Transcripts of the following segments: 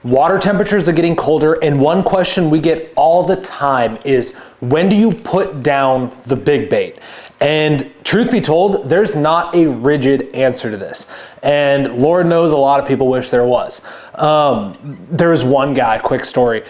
Water temperatures are getting colder, and one question we get all the time is, when do you put down the big bait? And truth be told, there's not a rigid answer to this. And Lord knows a lot of people wish there was. There's one guy, quick story.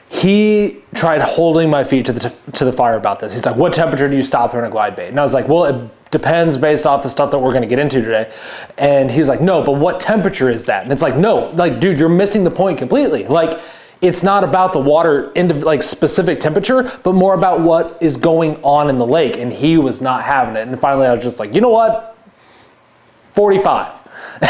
He tried holding my feet to the fire about this. He's like, what temperature do you stop throwing a glide bait? And I was like, well, it depends based off the stuff that we're gonna get into today. And he was like, no, but what temperature is that? And it's like, no, like, dude, you're missing the point completely. Like, it's not about the water like specific temperature, but more about what is going on in the lake. And he was not having it. And finally I was just like, you know what? 45.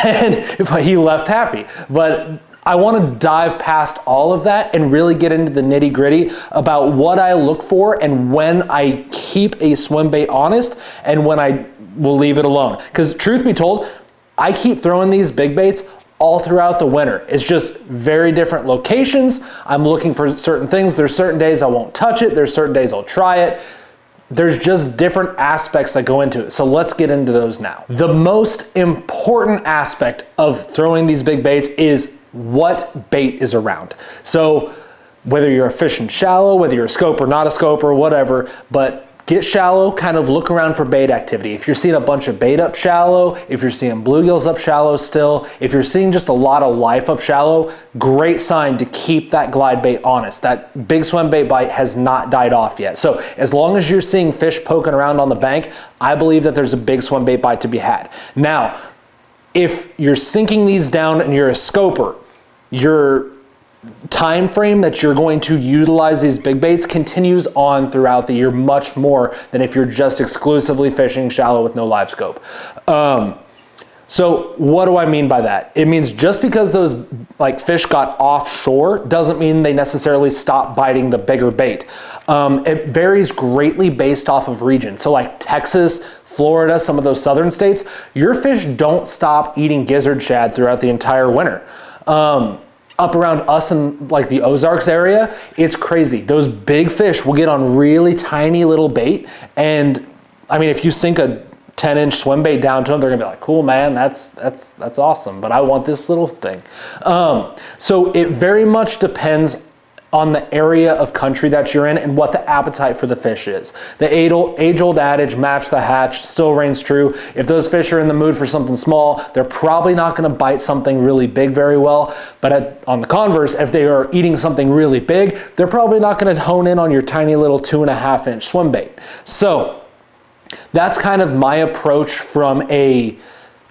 And he left happy. But I want to dive past all of that and really get into the nitty gritty about what I look for and when I keep a swim bait honest and when I will leave it alone. Because truth be told, I keep throwing these big baits all throughout the winter. It's just very different locations. I'm looking for certain things. There's certain days I won't touch it. There's certain days I'll try it. There's just different aspects that go into it. So let's get into those now. The most important aspect of throwing these big baits is what bait is around. So whether you're fishing shallow, whether you're a scoper, not a scoper, whatever, but get shallow, kind of look around for bait activity. If you're seeing a bunch of bait up shallow, if you're seeing bluegills up shallow still, if you're seeing just a lot of life up shallow, great sign to keep that glide bait honest. That big swim bait bite has not died off yet. So as long as you're seeing fish poking around on the bank, I believe that there's a big swim bait bite to be had. Now, if you're sinking these down and you're a scoper, your time frame that you're going to utilize these big baits continues on throughout the year much more than if you're just exclusively fishing shallow with no live scope. So what do I mean by that? It means just because those fish got offshore doesn't mean they necessarily stop biting the bigger bait. It varies greatly based off of region. So like Texas, Florida, some of those southern states, your fish don't stop eating gizzard shad throughout the entire winter. Up around us in like the Ozarks area, it's crazy. Those big fish will get on really tiny little bait. And I mean, if you sink a 10-inch swim bait down to them, they're gonna be like, cool, man, that's awesome, but I want this little thing. So it very much depends on the area of country that you're in and what the appetite for the fish is. The age-old adage, match the hatch, still reigns true. If those fish are in the mood for something small, they're probably not gonna bite something really big very well. But on the converse, if they are eating something really big, they're probably not gonna hone in on your tiny little 2.5-inch swim bait. So that's kind of my approach from a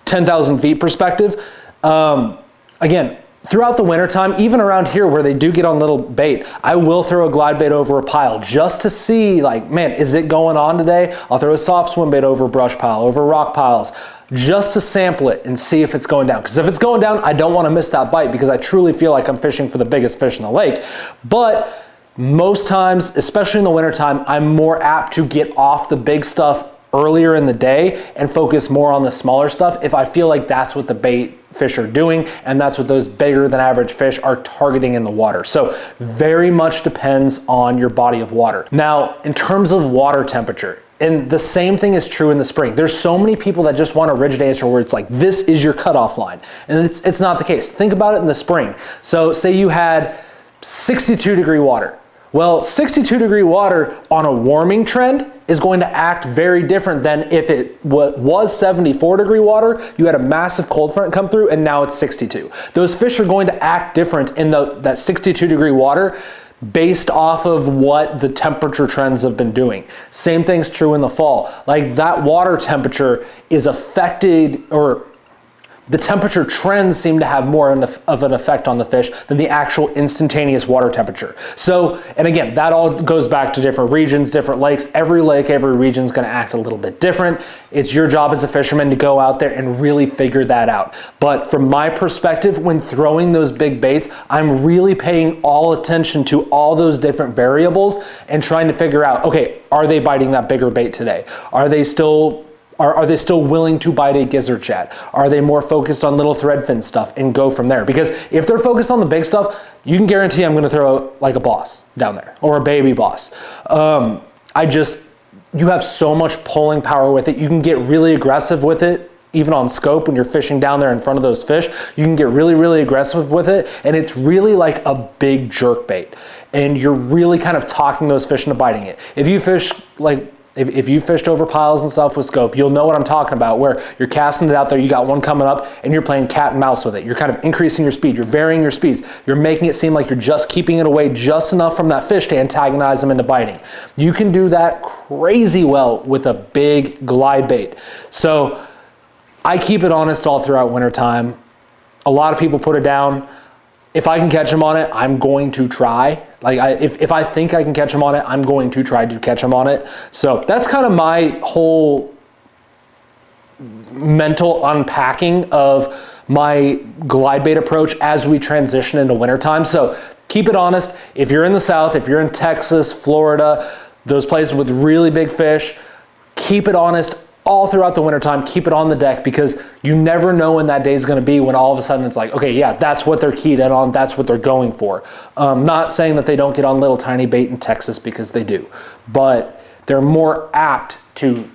10,000 feet perspective. Again, throughout the wintertime, even around here where they do get on little bait, I will throw a glide bait over a pile just to see, like, man, is it going on today? I'll throw a soft swim bait over a brush pile, over rock piles, just to sample it and see if it's going down. Because if it's going down, I don't want to miss that bite because I truly feel like I'm fishing for the biggest fish in the lake. But most times, especially in the wintertime, I'm more apt to get off the big stuff earlier in the day and focus more on the smaller stuff if I feel like that's what the bait fish are doing and that's what those bigger than average fish are targeting in the water. So very much depends on your body of water. Now, in terms of water temperature, and the same thing is true in the spring. There's so many people that just want a rigid answer where it's like, this is your cutoff line. And it's not the case. Think about it in the spring. So say you had 62-degree water. Well, 62-degree water on a warming trend is going to act very different than if it was 74-degree water, you had a massive cold front come through, and now it's 62. Those fish are going to act different in that 62-degree water based off of what the temperature trends have been doing. Same thing's true in the fall. Like that water temperature is affected, or the temperature trends seem to have more of an effect on the fish than the actual instantaneous water temperature. So, and again, that all goes back to different regions, different lakes. Every lake, every region is gonna act a little bit different. It's your job as a fisherman to go out there and really figure that out. But from my perspective, when throwing those big baits, I'm really paying all attention to all those different variables and trying to figure out, okay, are they biting that bigger bait today? Are they still willing to bite a gizzard shad? Are they more focused on little threadfin stuff and go from there? Because if they're focused on the big stuff, you can guarantee I'm gonna throw like a boss down there or a baby boss. You have so much pulling power with it. You can get really aggressive with it even on scope when you're fishing down there in front of those fish, you can get really, really aggressive with it. And it's really like a big jerk bait. And you're really kind of talking those fish into biting it. If you fish like, if you fished over piles and stuff with scope, you'll know what I'm talking about, where you're casting it out there, you got one coming up, and you're playing cat and mouse with it. You're kind of increasing your speed, you're varying your speeds, you're making it seem like you're just keeping it away just enough from that fish to antagonize them into biting. You can do that crazy well with a big glide bait. So I keep it honest all throughout wintertime. A lot of people put it down. If I can catch them on it, I'm going to try. Like if I think I can catch them on it, I'm going to try to catch them on it. So that's kind of my whole mental unpacking of my glide bait approach as we transition into wintertime. So keep it honest. If you're in the South, if you're in Texas, Florida, those places with really big fish, keep it honest all throughout the wintertime. Keep it on the deck, because you never know when that day is going to be, when all of a sudden it's like, okay, yeah, that's what they're keyed in on, that's what they're going for. Not saying that they don't get on little tiny bait in Texas, because they do, but they're more apt to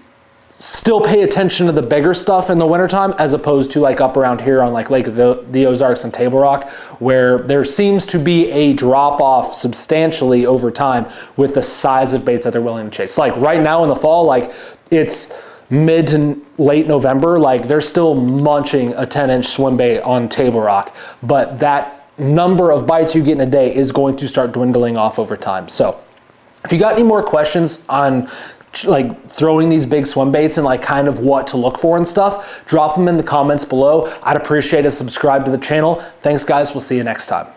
still pay attention to the bigger stuff in the wintertime, as opposed to like up around here on like Lake of the Ozarks and Table Rock, where there seems to be a drop off substantially over time with the size of baits that they're willing to chase. Like right now in the fall, like it's mid to late November, like they're still munching a 10-inch swim bait on Table Rock, but that number of bites you get in a day is going to start dwindling off over time. So if you got any more questions on like throwing these big swim baits and like kind of what to look for and stuff, drop them in the comments below. I'd appreciate a subscribe to the channel. Thanks guys, we'll see you next time.